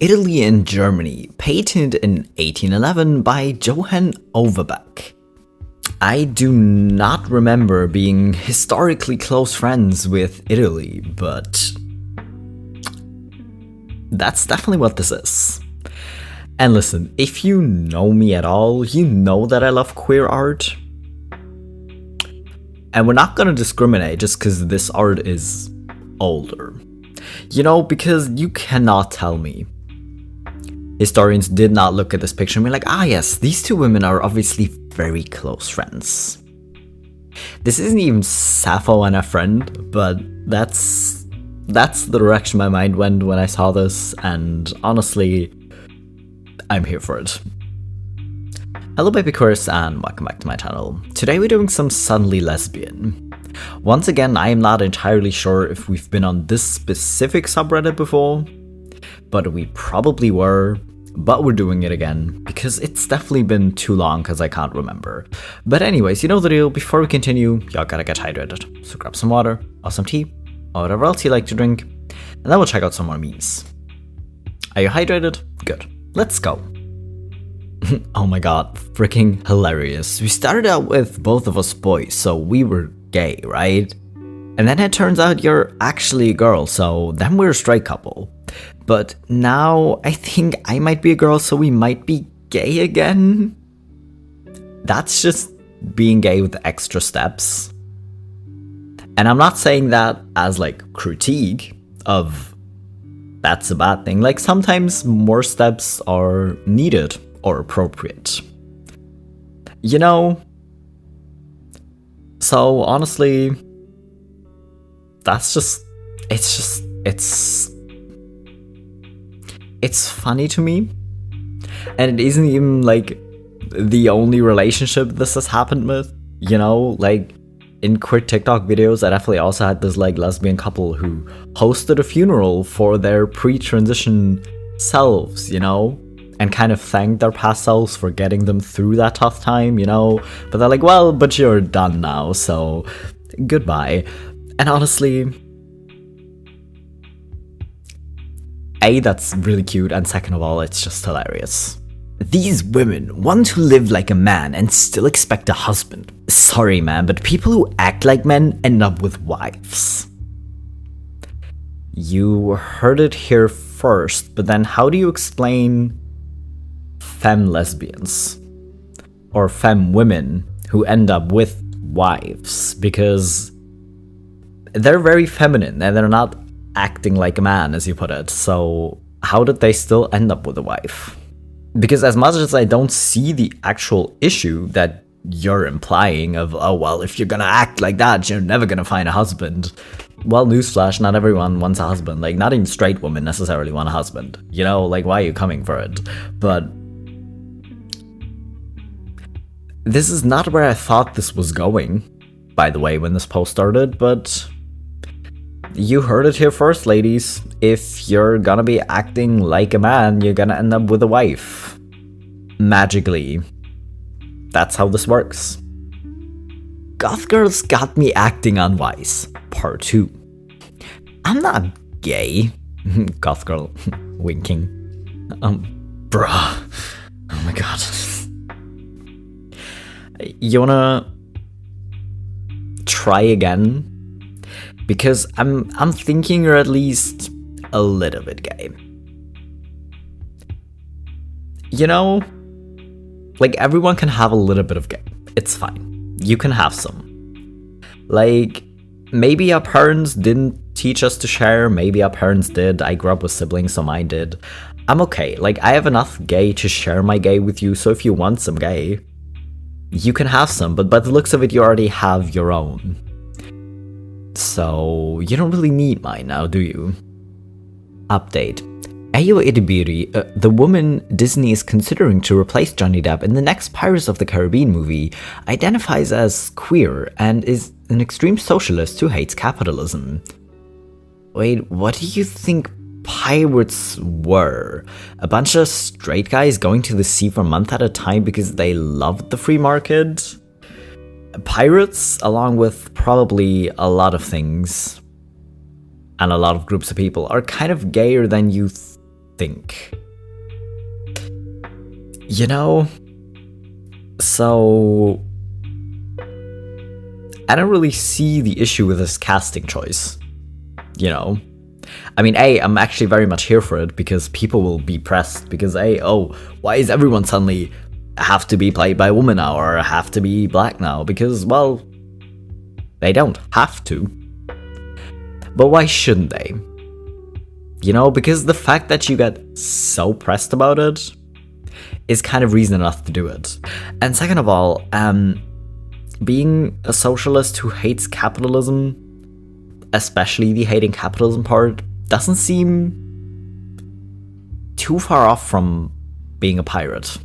Italy and Germany, patented in 1811 by Johann Overbeck. I do not remember being historically close friends with Italy, but that's definitely what this is. And listen, if you know me at all, you know that I love queer art. And we're not gonna discriminate just because this art is older. You know, because you cannot tell me historians did not look at this picture and be like, ah yes, these two women are obviously very close friends. This isn't even Sappho and a friend, but that's the direction my mind went when I saw this, and honestly, I'm here for it. Hello BabyQueers and welcome back to my channel. Today we're doing some Suddenly Lesbian. Once again, I am not entirely sure if we've been on this specific subreddit before, but we probably were, but we're doing it again because it's definitely been too long because I can't remember. But anyways, you know the deal. Before we continue, y'all gotta get hydrated. So grab some water or some tea or whatever else you like to drink, and then we'll check out some more memes. Are you hydrated? Good. Let's go. Oh my god, freaking hilarious. We started out with both of us boys, so we were gay, right? And then it turns out you're actually a girl, so then we're a straight couple. But now I think I might be a girl, so we might be gay again? That's just being gay with extra steps. And I'm not saying that as like critique of that's a bad thing. Like sometimes more steps are needed or appropriate. You know? So honestly, it's funny to me. And it isn't even like the only relationship this has happened with, you know? Like in queer TikTok videos, I definitely also had this like lesbian couple who hosted a funeral for their pre-transition selves, you know? And kind of thanked their past selves for getting them through that tough time, you know? But they're like, well, but you're done now, so goodbye. And honestly, A, that's really cute, and second of all, it's just hilarious. These women want to live like a man and still expect a husband. Sorry man, but people who act like men end up with wives. You heard it here first, but then how do you explain femme lesbians or femme women who end up with wives? Because they're very feminine and they're not acting like a man, as you put it. So how did they still end up with a wife? Because as much as I don't see the actual issue that you're implying of, oh well, if you're gonna act like that, you're never gonna find a husband. Well, newsflash, not everyone wants a husband. Like, not even straight women necessarily want a husband. You know, like, why are you coming for it? But this is not where I thought this was going, by the way, when this post started, but you heard it here first, ladies. If you're gonna be acting like a man, you're gonna end up with a wife. Magically. That's how this works. Goth girls got me acting unwise. Part 2. I'm not gay. Goth girl winking. Bruh. Oh my god. You wanna try again? Because I'm thinking you're at least a little bit gay. You know, like everyone can have a little bit of gay. It's fine. You can have some. Like, maybe our parents didn't teach us to share. Maybe our parents did. I grew up with siblings, so mine did. I'm okay. Like, I have enough gay to share my gay with you. So if you want some gay, you can have some. But by the looks of it, you already have your own. So you don't really need mine now, do you? Update. Ayo Idibiri, the woman Disney is considering to replace Johnny Depp in the next Pirates of the Caribbean movie, identifies as queer and is an extreme socialist who hates capitalism. Wait, what do you think pirates were? A bunch of straight guys going to the sea for a month at a time because they loved the free market? Pirates, along with probably a lot of things and a lot of groups of people, are kind of gayer than you think. You know, so I don't really see the issue with this casting choice, you know? I mean, I'm actually very much here for it because people will be pressed because, why is everyone suddenly have to be played by a woman now or have to be black now? Because, well, they don't have to. But why shouldn't they? You know, because the fact that you get so pressed about it is kind of reason enough to do it. And second of all, being a socialist who hates capitalism, especially the hating capitalism part, doesn't seem too far off from being a pirate.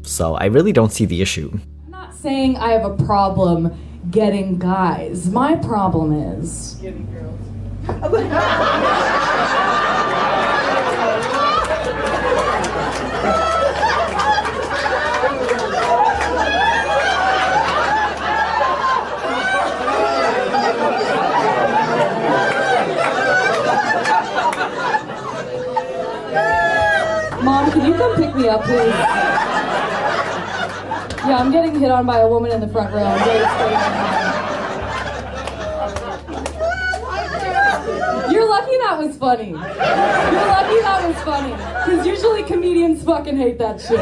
So I really don't see the issue. I'm not saying I have a problem getting guys. My problem is getting girls. Mom, can you come pick me up, please? Yeah, I'm getting hit on by a woman in the front row. I'm very excited. You're lucky that was funny. You're lucky that was funny. Because usually comedians fucking hate that shit.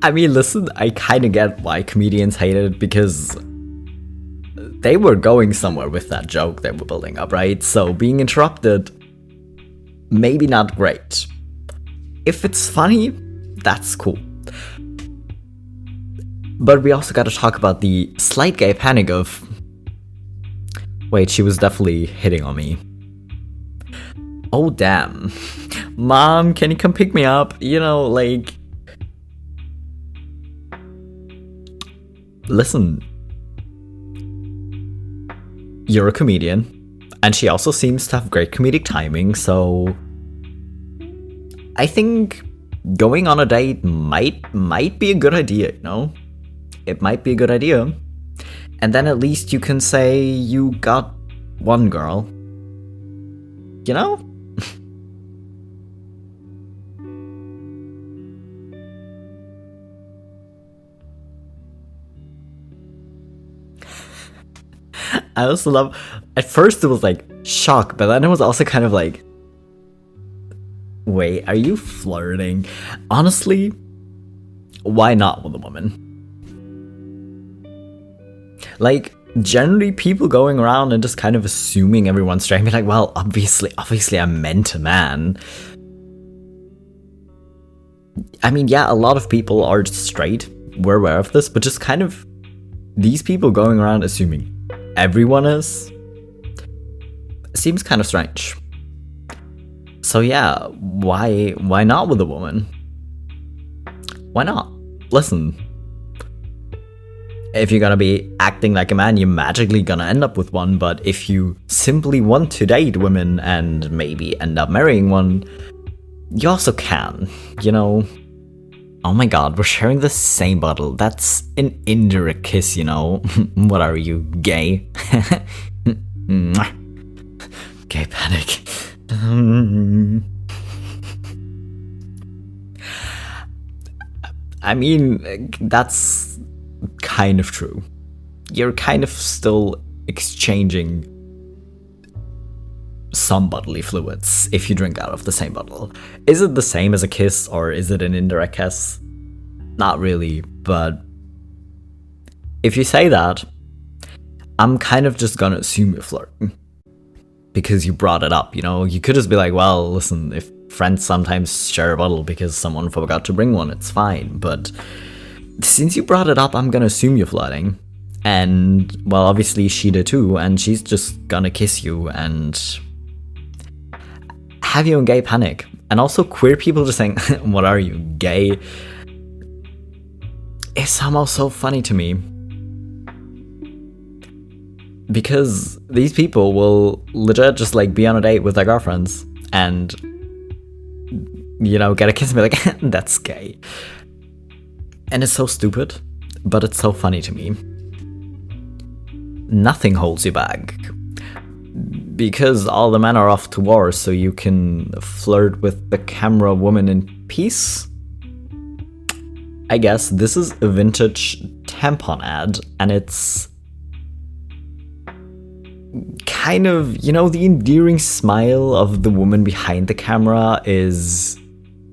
I mean, listen, I kind of get why comedians hate it because they were going somewhere with that joke they were building up, right? So being interrupted, maybe not great. If it's funny, that's cool. But we also gotta talk about the slight gay panic of, wait, she was definitely hitting on me. Oh, damn. Mom, can you come pick me up? You know, like... Listen. You're a comedian. And she also seems to have great comedic timing, so... I think going on a date might be a good idea, you know? It might be a good idea. And then at least you can say you got one girl. You know? I also love... At first it was like shock, but then it was also kind of like... Wait, are you flirting? Honestly, why not with a woman? Like, generally people going around and just kind of assuming everyone's straight, be like, well, obviously I meant a man. I mean, yeah, a lot of people are straight, we're aware of this, but just kind of these people going around assuming everyone is, seems kind of strange. So yeah, why not with a woman? Why not? Listen, if you're gonna be acting like a man, you're magically gonna end up with one, but if you simply want to date women and maybe end up marrying one, you also can, you know? Oh my god, we're sharing the same bottle. That's an indirect kiss, you know? What are you, gay? Gay panic. I mean, that's kind of true. You're kind of still exchanging some bodily fluids if you drink out of the same bottle. Is it the same as a kiss or is it an indirect kiss? Not really, but if you say that, I'm kind of just gonna assume you're flirting. Because you brought it up, you know? You could just be like, well, listen, if friends sometimes share a bottle because someone forgot to bring one, it's fine. But since you brought it up, I'm gonna assume you're flirting. And, well, obviously she did too, and she's just gonna kiss you and have you in gay panic. And also queer people just saying, what are you, gay? It's somehow so funny to me. Because these people will legit just like be on a date with their girlfriends and, you know, get a kiss and be like, that's gay. And it's so stupid, but it's so funny to me. Nothing holds you back. because all the men are off to war, so you can flirt with the camera woman in peace? I guess this is a vintage tampon ad, and it's kind of, you know, the endearing smile of the woman behind the camera is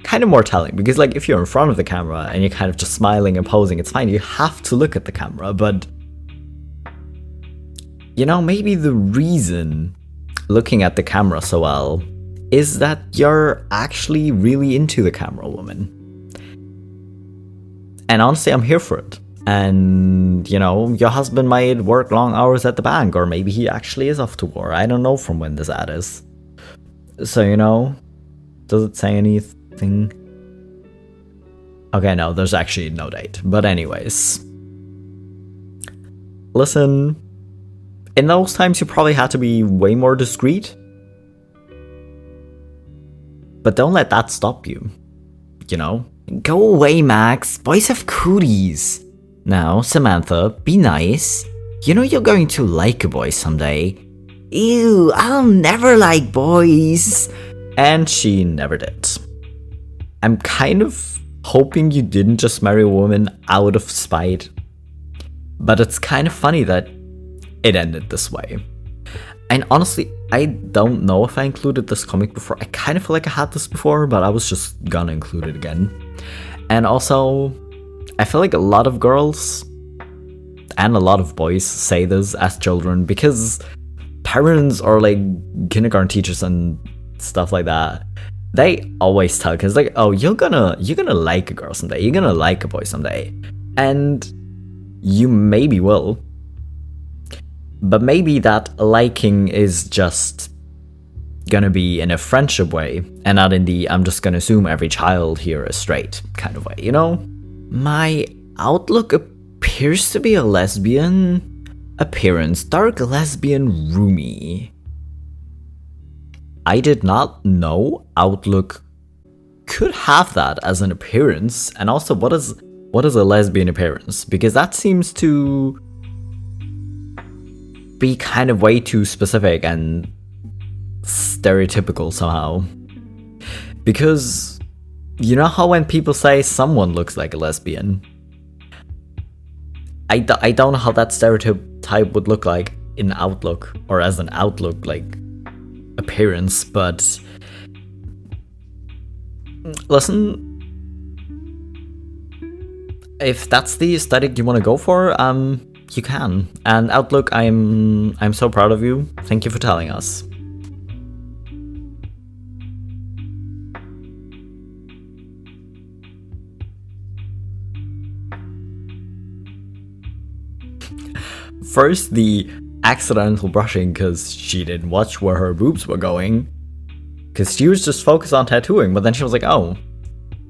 kind of more telling, because like if you're in front of the camera and you're kind of just smiling and posing, it's fine, you have to look at the camera, but you know, maybe the reason looking at the camera so well is that you're actually really into the camera woman. And honestly, I'm here for it. And, you know, your husband might work long hours at the bank, or maybe he actually is off to war. I don't know from when this ad is. So, you know, does it say anything? Okay, no, there's actually no date. But anyways. Listen, in those times you probably had to be way more discreet. But don't let that stop you, you know? Go away, Max. Boys have cooties. Now, Samantha, be nice. You know you're going to like a boy someday. Ew, I'll never like boys. And she never did. I'm kind of hoping you didn't just marry a woman out of spite. But it's kind of funny that it ended this way. And honestly, I don't know if I included this comic before. I kind of feel like I had this before, but I was just gonna include it again. And also, I feel like a lot of girls and a lot of boys say this as children because parents or like kindergarten teachers and stuff like that, they always tell kids like, oh, you're gonna like a girl someday, you're gonna like a boy someday. And you maybe will. But maybe that liking is just gonna be in a friendship way, and not in the I'm just gonna assume every child here is straight kind of way, you know? My outlook appears to be a lesbian appearance, dark lesbian roomie. I did not know Outlook could have that as an appearance, and also what is a lesbian appearance? Because that seems to be kind of way too specific and stereotypical somehow. Because you know how when people say someone looks like a lesbian, I don't know how that stereotype would look like in Outlook or as an Outlook like appearance, but listen, if that's the aesthetic you want to go for, you can. And Outlook, I'm so proud of you. Thank you for telling us. First, the accidental brushing because she didn't watch where her boobs were going. Because she was just focused on tattooing, but then she was like, oh,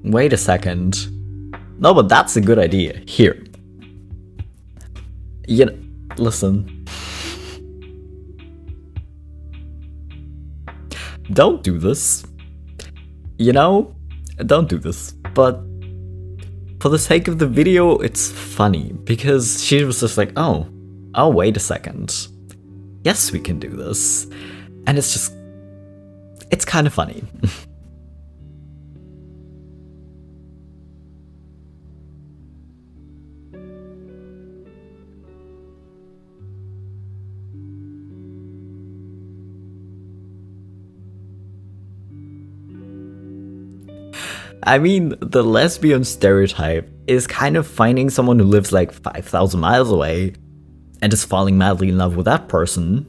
wait a second. No, but that's a good idea. Here. You know, listen. Don't do this. You know, don't do this. But for the sake of the video, it's funny. Because she was just like, oh, wait a second. Yes, we can do this. And it's kind of funny. I mean, the lesbian stereotype is kind of finding someone who lives like 5,000 miles away and just falling madly in love with that person.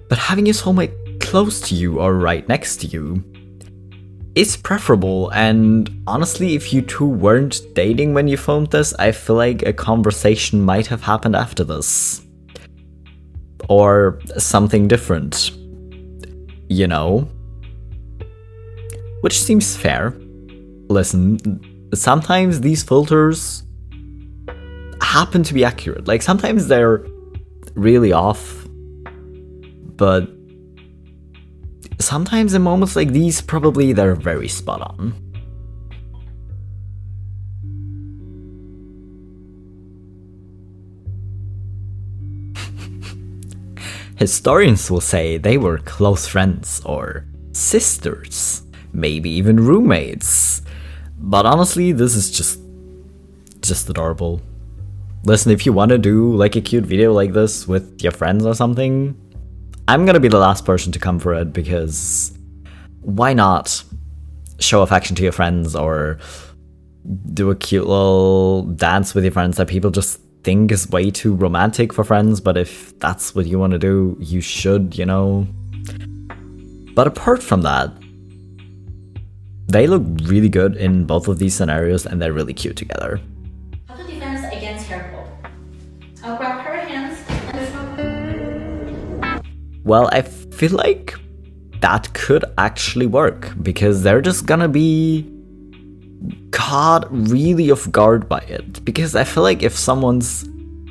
But having your soulmate close to you or right next to you is preferable, and honestly, if you two weren't dating when you filmed this, I feel like a conversation might have happened after this. Or something different. You know? Which seems fair. Listen, sometimes these filters happen to be accurate. Like, sometimes they're really off, but sometimes in moments like these, probably they're very spot on. Historians will say they were close friends or sisters, maybe even roommates. But honestly, this is just adorable. Listen, if you want to do like a cute video like this with your friends or something, I'm gonna be the last person to come for it, because why not show affection to your friends or do a cute little dance with your friends that people just think is way too romantic for friends, but if that's what you want to do, you should, you know. But apart from that, they look really good in both of these scenarios and they're really cute together. How to defend against hair pull. I'll grab her hands and Well, I feel like that could actually work, because they're just gonna be caught really off guard by it. Because I feel like if someone's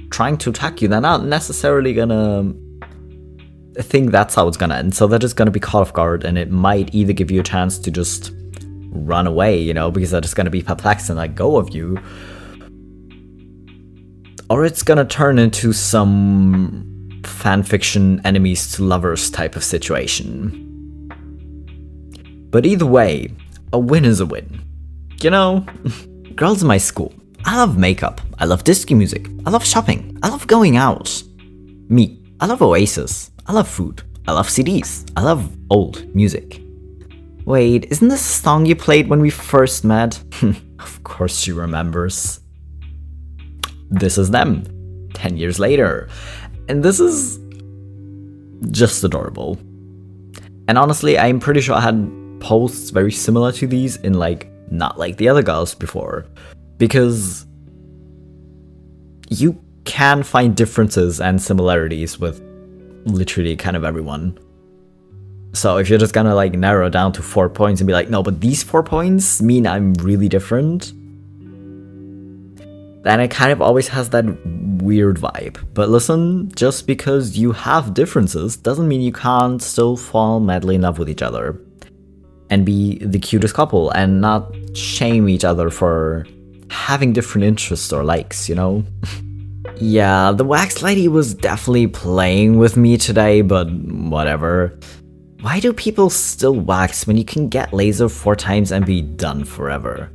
trying to attack you, they're not necessarily gonna think that's how it's gonna end. So they're just gonna be caught off guard, and it might either give you a chance to just run away, you know, because they're just gonna be perplexed and let go of you, or it's gonna turn into some fanfiction enemies to lovers type of situation. But either way, a win is a win. You know, girls in my school, I love makeup, I love disco music, I love shopping, I love going out. Me, I love Oasis, I love food, I love CDs, I love old music. Wait, isn't this a song you played when we first met? Of course she remembers. This is them, 10 years later. And this is just adorable. And honestly, I'm pretty sure I had posts very similar to these in like, not like the other girls before. Because you can find differences and similarities with literally kind of everyone. So if you're just gonna like narrow it down to 4 points and be like, no, but these 4 points mean I'm really different, then it kind of always has that weird vibe. But listen, just because you have differences doesn't mean you can't still fall madly in love with each other and be the cutest couple and not shame each other for having different interests or likes, you know? Yeah, the wax lady was definitely playing with me today, but whatever. Why do people still wax when you can get laser 4 times and be done forever?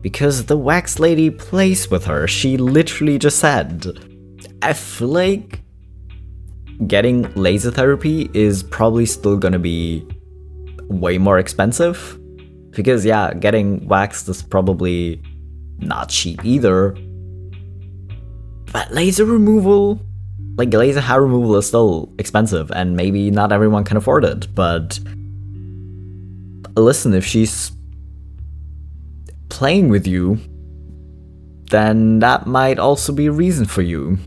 Because the wax lady plays with her, she literally just said. I feel like getting laser therapy is probably still gonna be way more expensive. Because yeah, getting waxed is probably not cheap either. But laser removal, like laser hair removal, is still expensive and maybe not everyone can afford it. But listen, if she's playing with you, then that might also be a reason for you.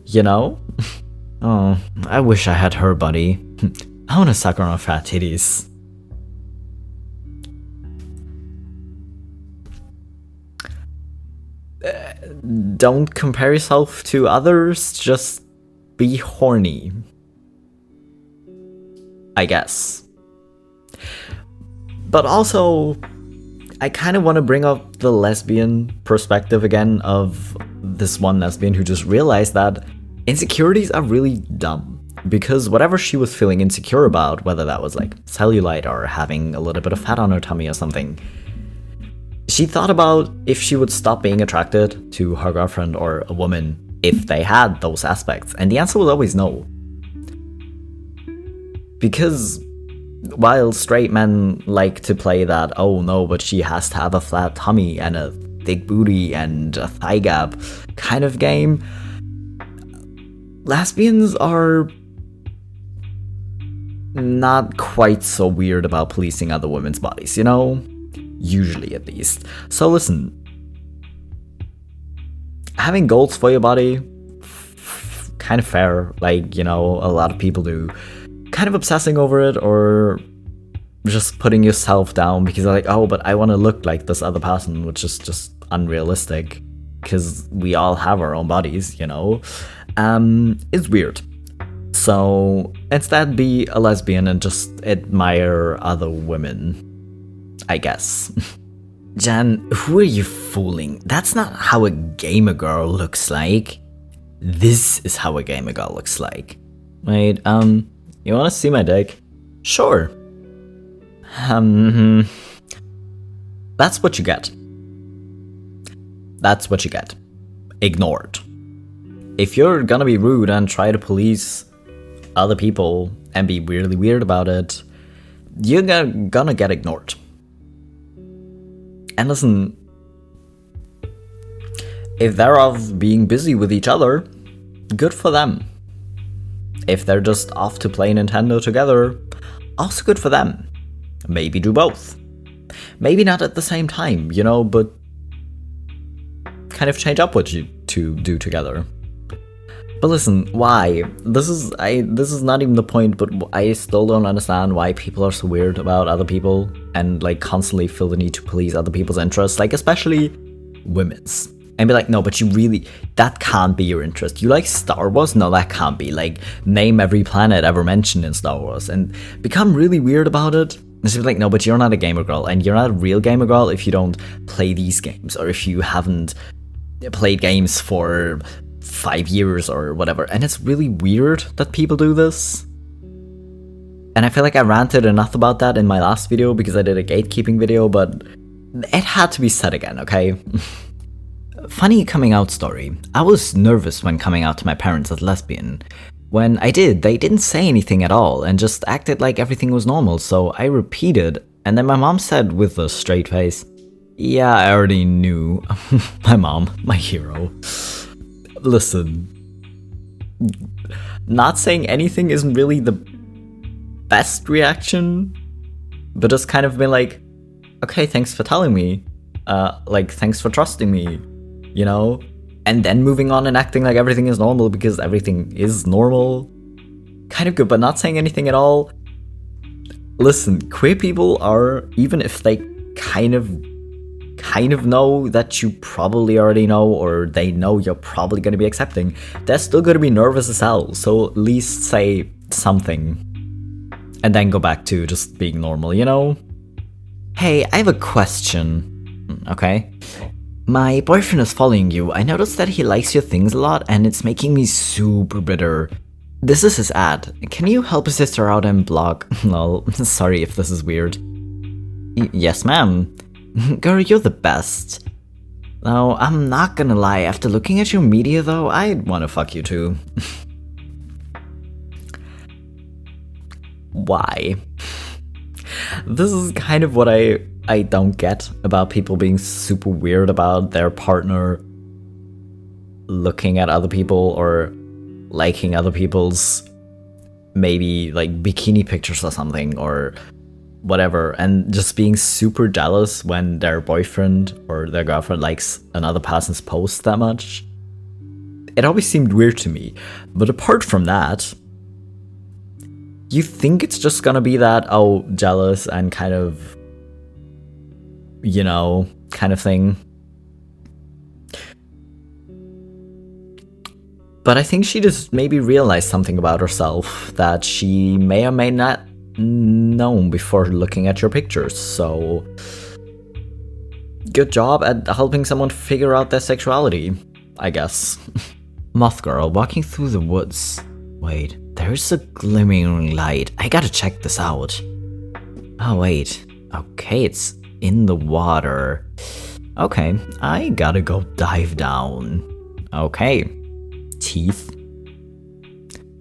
You know? Oh, I wish I had her body. I wanna suck her on fat titties. Don't compare yourself to others, just be horny. I guess. But also, I kind of want to bring up the lesbian perspective again of this one lesbian who just realized that insecurities are really dumb. Because whatever she was feeling insecure about, whether that was like cellulite or having a little bit of fat on her tummy or something, she thought about if she would stop being attracted to her girlfriend or a woman if they had those aspects. And the answer was always no. Because while straight men like to play that, oh no, but she has to have a flat tummy and a thick booty and a thigh gap kind of game, lesbians are not quite so weird about policing other women's bodies, you know? Usually, at least. So listen, having goals for your body, kind of fair, like, you know, a lot of people do. Kind of obsessing over it or just putting yourself down because you're like, oh, but I want to look like this other person, which is just unrealistic because we all have our own bodies, you know? It's weird. So instead, be a lesbian and just admire other women, I guess. Jan, who are you fooling? That's not how a gamer girl looks like. This is how a gamer girl looks like. Wait, you wanna see my dick? Sure. That's what you get. That's what you get. Ignored. If you're gonna be rude and try to police other people and be weirdly weird about it, you're gonna get ignored. And listen, if they're off being busy with each other, good for them. If they're just off to play Nintendo together, also good for them. Maybe do both. Maybe not at the same time, you know, but kind of change up what you two do together. But listen, why? This is not even the point, but I still don't understand why people are so weird about other people and like constantly feel the need to please other people's interests, like especially women's. And be like, no, but you really, that can't be your interest. You like Star Wars? No, that can't be. Like, name every planet ever mentioned in Star Wars and become really weird about it. And she's like, no, but you're not a gamer girl, and you're not a real gamer girl if you don't play these games, or if you haven't played games for 5 years or whatever. And it's really weird that people do this. And I feel like I ranted enough about that in my last video because I did a gatekeeping video, but it had to be said again, okay? Funny coming out story. I was nervous when coming out to my parents as lesbian. When I did, they didn't say anything at all and just acted like everything was normal, so I repeated, and then my mom said with a straight face, yeah, I already knew. My mom, my hero. Listen, not saying anything isn't really the best reaction, but just kind of been like, okay, thanks for telling me. Like, thanks for trusting me. You know, and then moving on and acting like everything is normal because everything is normal. Kind of good, but not saying anything at all. Listen, queer people are, even if they kind of know that you probably already know, or they know you're probably going to be accepting, they're still going to be nervous as hell. So at least say something and then go back to just being normal, you know? Hey, I have a question. Okay. My boyfriend is following you. I noticed that he likes your things a lot and it's making me super bitter. This is his ad. Can you help his sister out and block? Lol, sorry if this is weird. Yes, ma'am. Girl, you're the best. No, I'm not gonna lie. After looking at your media though, I'd wanna fuck you too. Why? This is kind of what I don't get about people being super weird about their partner looking at other people or liking other people's maybe like bikini pictures or something or whatever, and just being super jealous when their boyfriend or their girlfriend likes another person's post that much. It always seemed weird to me. But apart from that, you think it's just gonna be that, oh, jealous and kind of, you know, kind of thing. But I think she just maybe realized something about herself that she may or may not know before looking at your pictures, so good job at helping someone figure out their sexuality, I guess. Moth girl walking through the woods. Wait, there's a glimmering light. I gotta check this out. Oh wait, okay, it's in the water. Okay, I gotta go dive down. Okay, teeth.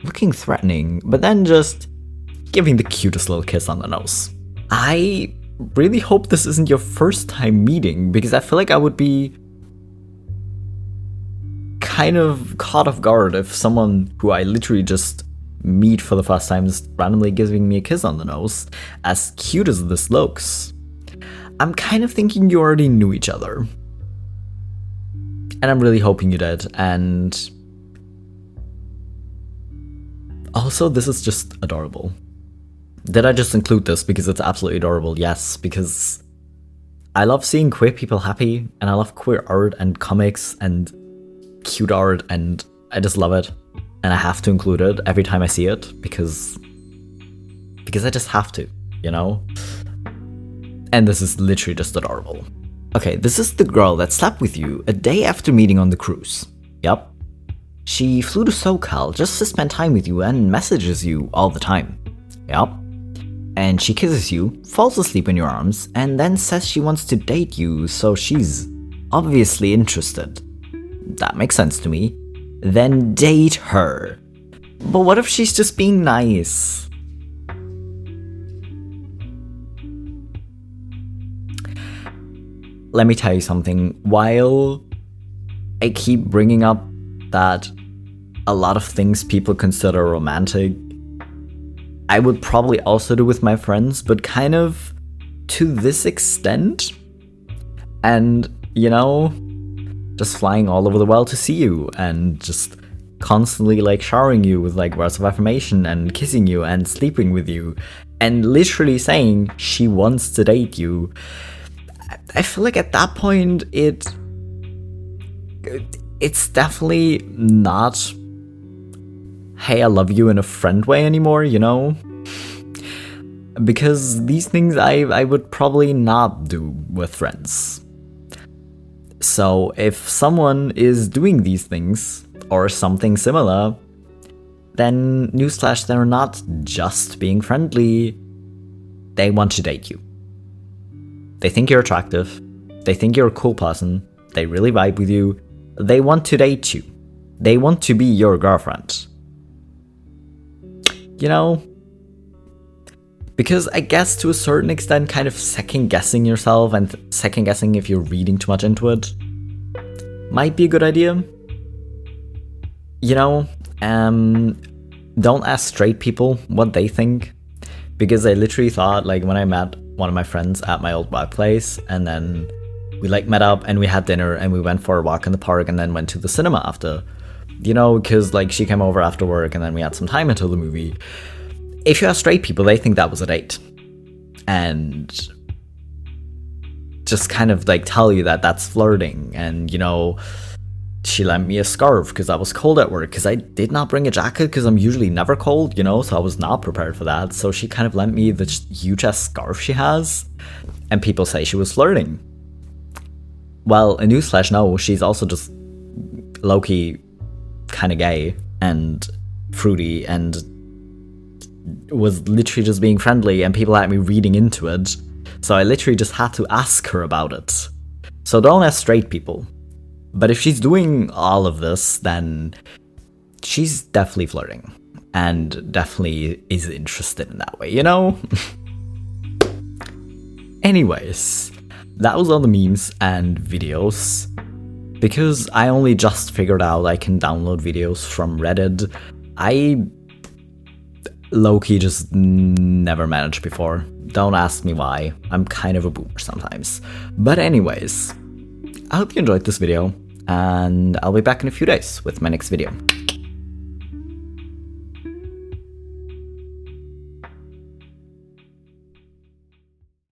Looking threatening, but then just giving the cutest little kiss on the nose. I really hope this isn't your first time meeting, because I feel like I would be kind of caught off guard if someone who I literally just meet for the first time is randomly giving me a kiss on the nose. As cute as this looks, I'm kind of thinking you already knew each other. And I'm really hoping you did, and also this is just adorable. Did I just include this because it's absolutely adorable? Yes, because I love seeing queer people happy, and I love queer art and comics and cute art, and I just love it. And I have to include it every time I see it because I just have to, you know? And this is literally just adorable. Okay, this is the girl that slept with you a day after meeting on the cruise. Yup. She flew to SoCal just to spend time with you and messages you all the time. Yup. And she kisses you, falls asleep in your arms, and then says she wants to date you, so she's obviously interested. That makes sense to me. Then date her. But what if she's just being nice? Let me tell you something. While I keep bringing up that a lot of things people consider romantic, I would probably also do with my friends, but kind of to this extent. And, you know, just flying all over the world to see you and just constantly like showering you with like words of affirmation and kissing you and sleeping with you and literally saying she wants to date you. I feel like at that point it's definitely not, hey, I love you in a friend way anymore, you know? Because these things I would probably not do with friends. So if someone is doing these things or something similar, then newsflash, they're not just being friendly, they want to date you. They think you're attractive, they think you're a cool person, they really vibe with you, they want to date you. They want to be your girlfriend. You know? Because I guess to a certain extent, kind of second-guessing yourself and second-guessing if you're reading too much into it might be a good idea. You know, don't ask straight people what they think. Because I literally thought, like, when I met one of my friends at my old workplace, and then we like met up and we had dinner and we went for a walk in the park and then went to the cinema after, you know, because like she came over after work and then we had some time until the movie. If you ask straight people, they think that was a date and just kind of like tell you that that's flirting. And, you know, she lent me a scarf because I was cold at work, because I did not bring a jacket because I'm usually never cold, you know, so I was not prepared for that. So she kind of lent me the huge ass scarf she has, and people say she was flirting. Well, a newsflash, no, she's also just low-key kind of gay and fruity and was literally just being friendly, and people had me reading into it. So I literally just had to ask her about it. So don't ask straight people. But if she's doing all of this, then she's definitely flirting and definitely is interested in that way, you know? Anyways, that was all the memes and videos. Because I only just figured out I can download videos from Reddit, I low-key just never managed before. Don't ask me why. I'm kind of a boomer sometimes. But anyways, I hope you enjoyed this video, and I'll be back in a few days with my next video.